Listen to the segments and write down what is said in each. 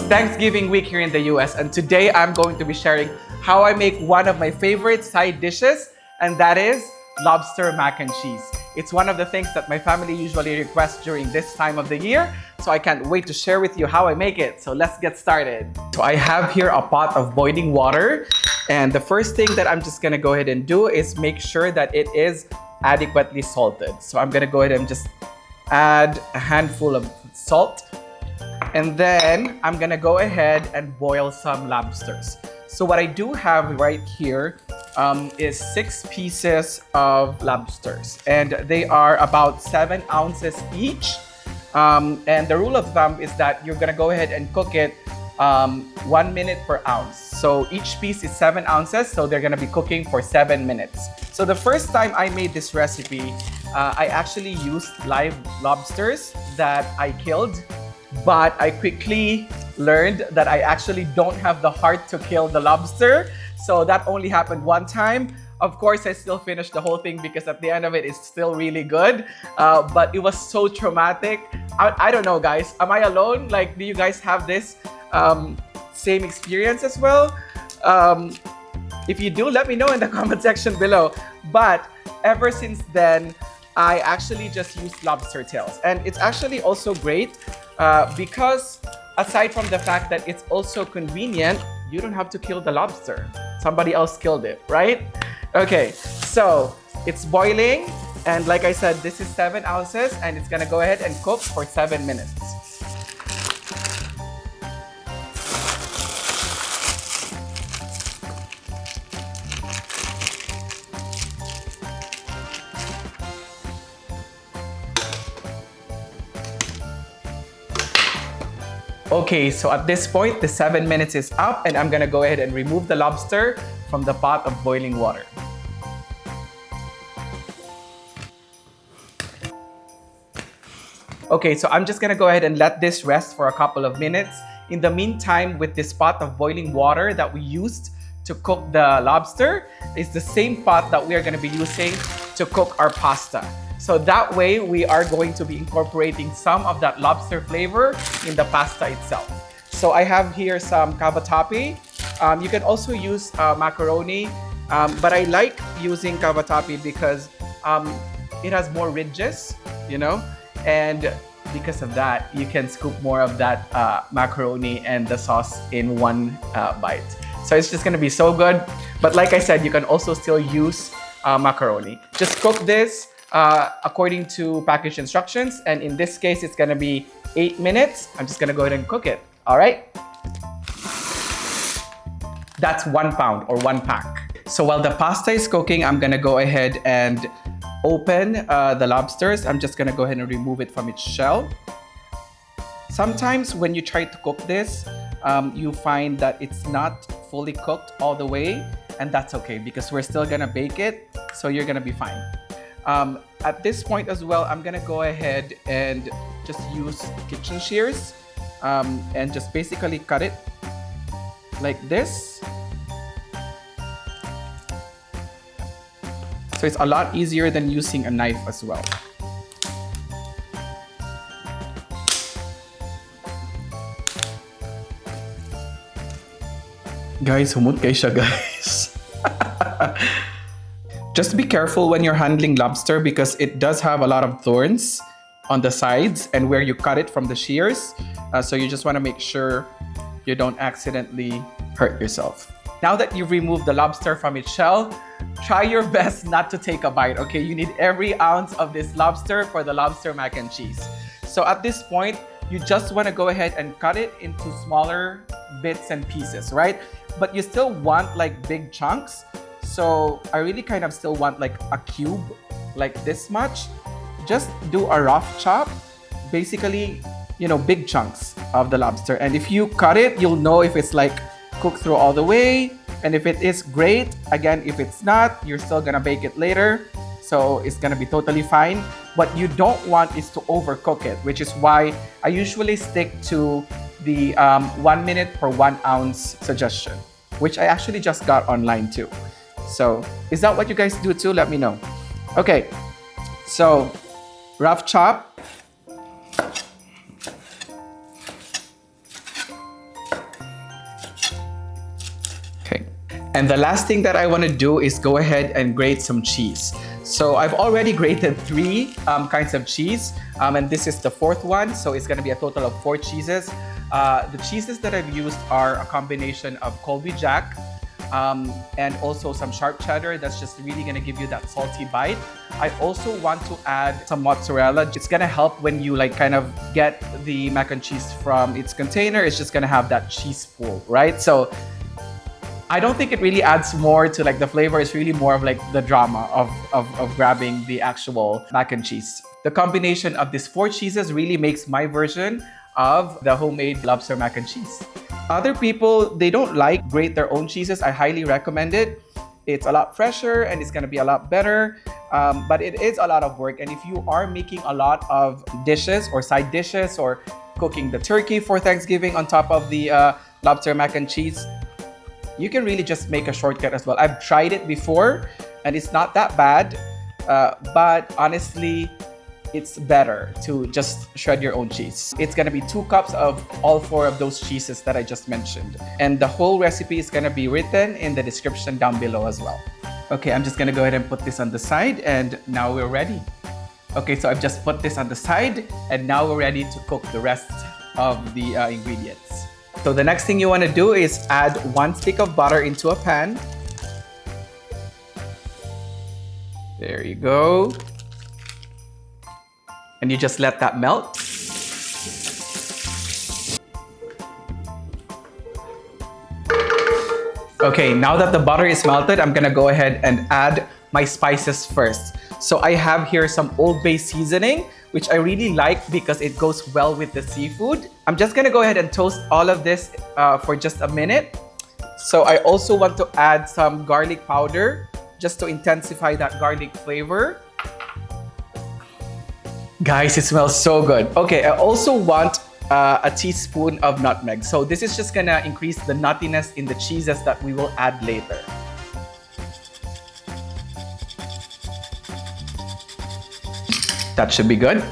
Thanksgiving week here in the US, and today I'm going to be sharing how I make one of my favorite side dishes, and that is lobster mac and cheese. It's one of the things that my family usually requests during this time of the year, so I can't wait to share with you how I make it. So let's get started. So I have here a pot of boiling water, and the first thing that I'm just gonna go ahead and do is make sure that it is adequately salted. So I'm gonna go ahead and just add a handful of salt. And then I'm gonna go ahead and boil some lobsters. So what I do have right here is 6 pieces of lobsters, and they are about 7 ounces each. And the rule of thumb is that you're gonna go ahead and cook it 1 minute per ounce. So each piece is 7 ounces, so they're gonna be cooking for 7 minutes. So the first time I made this recipe, I actually used live lobsters that I killed. But I quickly learned that I actually don't have the heart to kill the lobster. So that only happened one time. Of course, I still finished the whole thing because at the end of it, it's still really good. But it was so traumatic. I don't know, guys. Am I alone? Like, do you guys have this same experience as well? If you do, let me know in the comment section below. But ever since then, I actually just use lobster tails. And it's actually also great because aside from the fact that it's also convenient, you don't have to kill the lobster. Somebody else killed it, right? Okay, so it's boiling. And like I said, this is 7 ounces and it's gonna go ahead and cook for 7 minutes. Okay, so at this point, the 7 minutes is up and I'm gonna go ahead and remove the lobster from the pot of boiling water. Okay, so I'm just gonna go ahead and let this rest for a couple of minutes. In the meantime, with this pot of boiling water that we used to cook the lobster, is the same pot that we are gonna be using to cook our pasta. So that way, we are going to be incorporating some of that lobster flavor in the pasta itself. So I have here some cavatappi. You can also use macaroni, but I like using cavatappi because it has more ridges, you know? And because of that, you can scoop more of that macaroni and the sauce in one bite. So it's just gonna be so good. But like I said, you can also still use macaroni. Just cook this according to package instructions, and in this case it's gonna be 8 minutes. I'm just gonna go ahead and cook it. All right, that's 1 pound or 1 pack. So while the pasta is cooking, I'm gonna go ahead and open the lobsters. I'm just gonna go ahead and remove it from its shell. Sometimes when you try to cook this, you find that it's not fully cooked all the way, and that's okay because we're still gonna bake it, so you're gonna be fine. At this point as well, I'm gonna go ahead and just use kitchen shears and just basically cut it like this. So it's a lot easier than using a knife as well. Guys, humot kayo siya, guys. Just be careful when you're handling lobster because it does have a lot of thorns on the sides and where you cut it from the shears. So you just want to make sure you don't accidentally hurt yourself. Now that you've removed the lobster from its shell, try your best not to take a bite, okay? You need every ounce of this lobster for the lobster mac and cheese. So at this point, you just want to go ahead and cut it into smaller bits and pieces, right? But you still want like big chunks. So I really kind of still want like a cube, like this much. Just do a rough chop, basically, you know, big chunks of the lobster. And if you cut it, you'll know if it's like cooked through all the way. And if it is, great. Again, if it's not, you're still gonna bake it later. So it's gonna be totally fine. What you don't want is to overcook it, which is why I usually stick to the 1 minute per 1 ounce suggestion, which I actually just got online too. So is that what you guys do too? Let me know. Okay, so rough chop. And the last thing that I want to do is go ahead and grate some cheese. So I've already grated 3 kinds of cheese, and this is the 4th one, so it's going to be a total of 4 cheeses. The cheeses that I've used are a combination of Colby Jack, and also some sharp cheddar. That's just really gonna give you that salty bite. I also want to add some mozzarella. It's gonna help when you like kind of get the mac and cheese from its container. It's just gonna have that cheese pool, right? So I don't think it really adds more to like the flavor. It's really more of like the drama of grabbing the actual mac and cheese. The combination of these 4 cheeses really makes my version of the homemade lobster mac and cheese. Other people, they don't like grate their own cheeses. I highly recommend it. It's a lot fresher and it's gonna be a lot better, but it is a lot of work. And if you are making a lot of dishes or side dishes or cooking the turkey for Thanksgiving on top of the lobster mac and cheese, you can really just make a shortcut as well. I've tried it before and it's not that bad, but honestly, it's better to just shred your own cheese. It's gonna be 2 cups of all 4 of those cheeses that I just mentioned. And the whole recipe is gonna be written in the description down below as well. Okay, I'm just gonna go ahead and put this on the side, and now we're ready. Okay, so I've just put this on the side, and now we're ready to cook the rest of the ingredients. So the next thing you wanna do is add 1 stick of butter into a pan. There you go. And you just let that melt. Okay, now that the butter is melted, I'm gonna go ahead and add my spices first. So I have here some Old Bay seasoning, which I really like because it goes well with the seafood. I'm just gonna go ahead and toast all of this for just a minute. So I also want to add some garlic powder just to intensify that garlic flavor. Guys, it smells so good. Okay, I also want a teaspoon of nutmeg. So this is just gonna increase the nuttiness in the cheeses that we will add later. That should be good.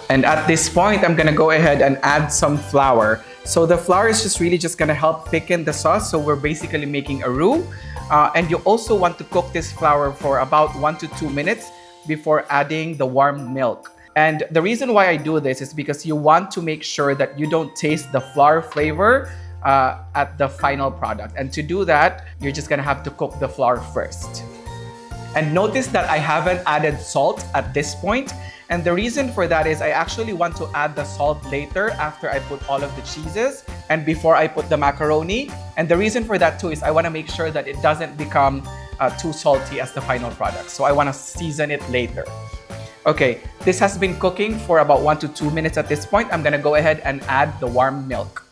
And at this point, I'm gonna go ahead and add some flour. So the flour is just really just gonna help thicken the sauce. So we're basically making a roux. And you also want to cook this flour for about 1 to 2 minutes before adding the warm milk. And the reason why I do this is because you want to make sure that you don't taste the flour flavor at the final product. And to do that, you're just gonna have to cook the flour first. And notice that I haven't added salt at this point. And the reason for that is I actually want to add the salt later after I put all of the cheeses and before I put the macaroni. And the reason for that too is I want to make sure that it doesn't become too salty as the final product. So I want to season it later. Okay, this has been cooking for about 1 to 2 minutes at this point. I'm gonna go ahead and add the warm milk.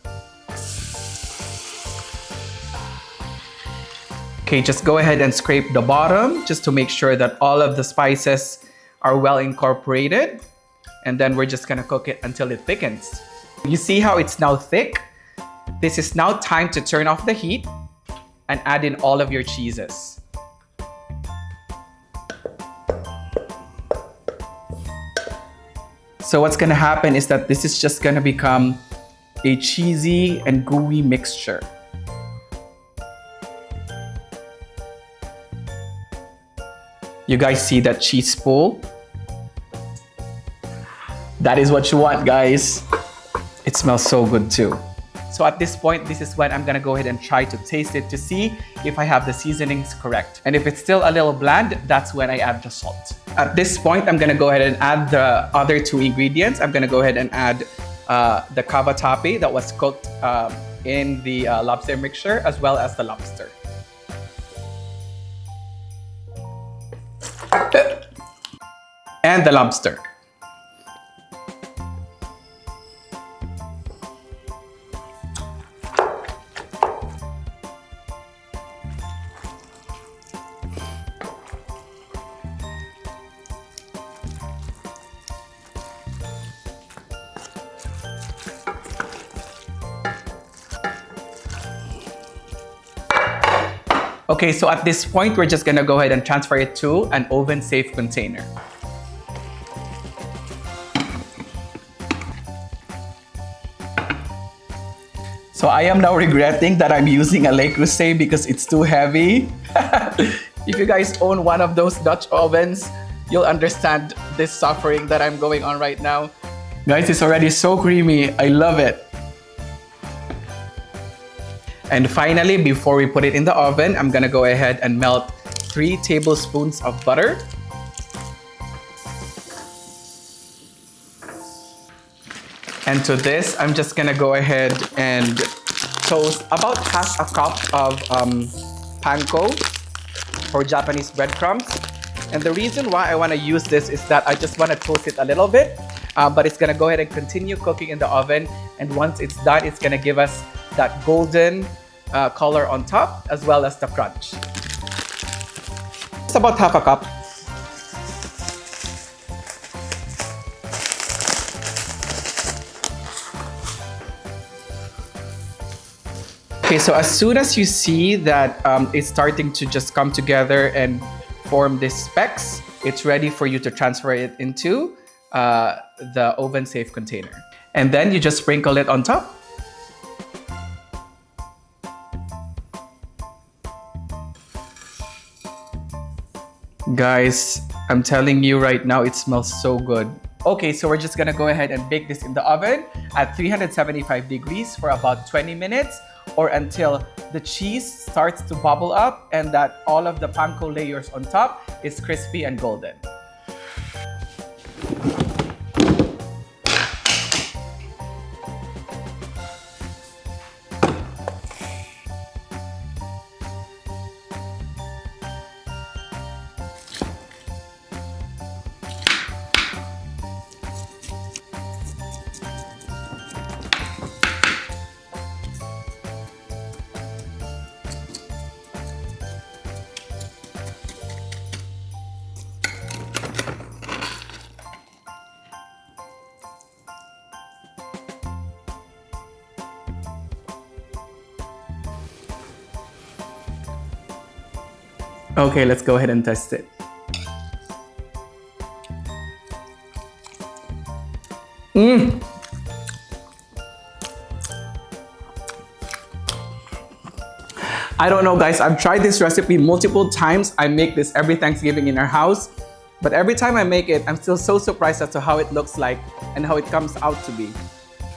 Okay, just go ahead and scrape the bottom just to make sure that all of the spices are well incorporated. And then we're just gonna cook it until it thickens. You see how it's now thick? This is now time to turn off the heat and add in all of your cheeses. So what's gonna happen is that this is just gonna become a cheesy and gooey mixture. You guys see that cheese pool? That is what you want, guys. It smells so good too. So at this point, this is when I'm gonna go ahead and try to taste it to see if I have the seasonings correct. And if it's still a little bland, that's when I add the salt. At this point, I'm gonna go ahead and add the other 2 ingredients. I'm gonna go ahead and add the cavatappi that was cooked in the lobster mixture, as well as the lobster. And the lobster. Okay, so at this point, we're just gonna go ahead and transfer it to an oven-safe container. So I am now regretting that I'm using a Le Creuset because it's too heavy. If you guys own one of those Dutch ovens, you'll understand this suffering that I'm going on right now. Guys, it's already so creamy. I love it. And finally, before we put it in the oven, I'm gonna go ahead and melt 3 tablespoons of butter. And to this, I'm just gonna go ahead and toast about half a cup of panko or Japanese breadcrumbs. And the reason why I wanna use this is that I just wanna toast it a little bit, but it's gonna go ahead and continue cooking in the oven. And once it's done, it's gonna give us that golden color on top, as well as the crunch. It's about half a cup. Okay, so as soon as you see that it's starting to just come together and form these specks, it's ready for you to transfer it into the oven safe container. And then you just sprinkle it on top. Guys, I'm telling you right now, it smells so good. Okay, so we're just gonna go ahead and bake this in the oven at 375 degrees for about 20 minutes or until the cheese starts to bubble up and that all of the panko layers on top is crispy and golden. Okay, let's go ahead and test it. I don't know, guys. I've tried this recipe multiple times. I make this every Thanksgiving in our house. But every time I make it, I'm still so surprised as to how it looks like and how it comes out to be.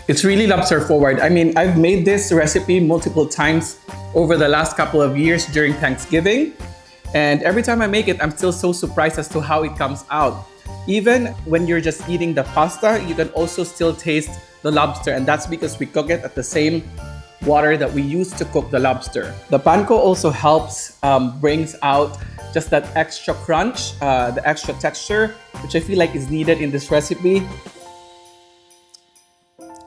It's really lobster forward. I mean, I've made this recipe multiple times over the last couple of years during Thanksgiving. And every time I make it, I'm still so surprised as to how it comes out. Even when you're just eating the pasta, you can also still taste the lobster, and that's because we cook it at the same water that we use to cook the lobster. The panko also helps brings out just that extra crunch, the extra texture, which I feel like is needed in this recipe.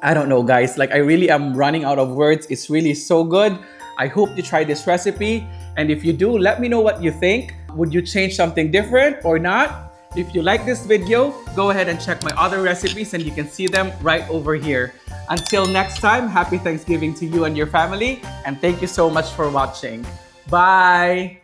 I don't know, guys, like I really am running out of words. It's really so good. I hope you try this recipe. And if you do, let me know what you think. Would you change something different or not? If you like this video, go ahead and check my other recipes and you can see them right over here. Until next time, happy Thanksgiving to you and your family. And thank you so much for watching. Bye!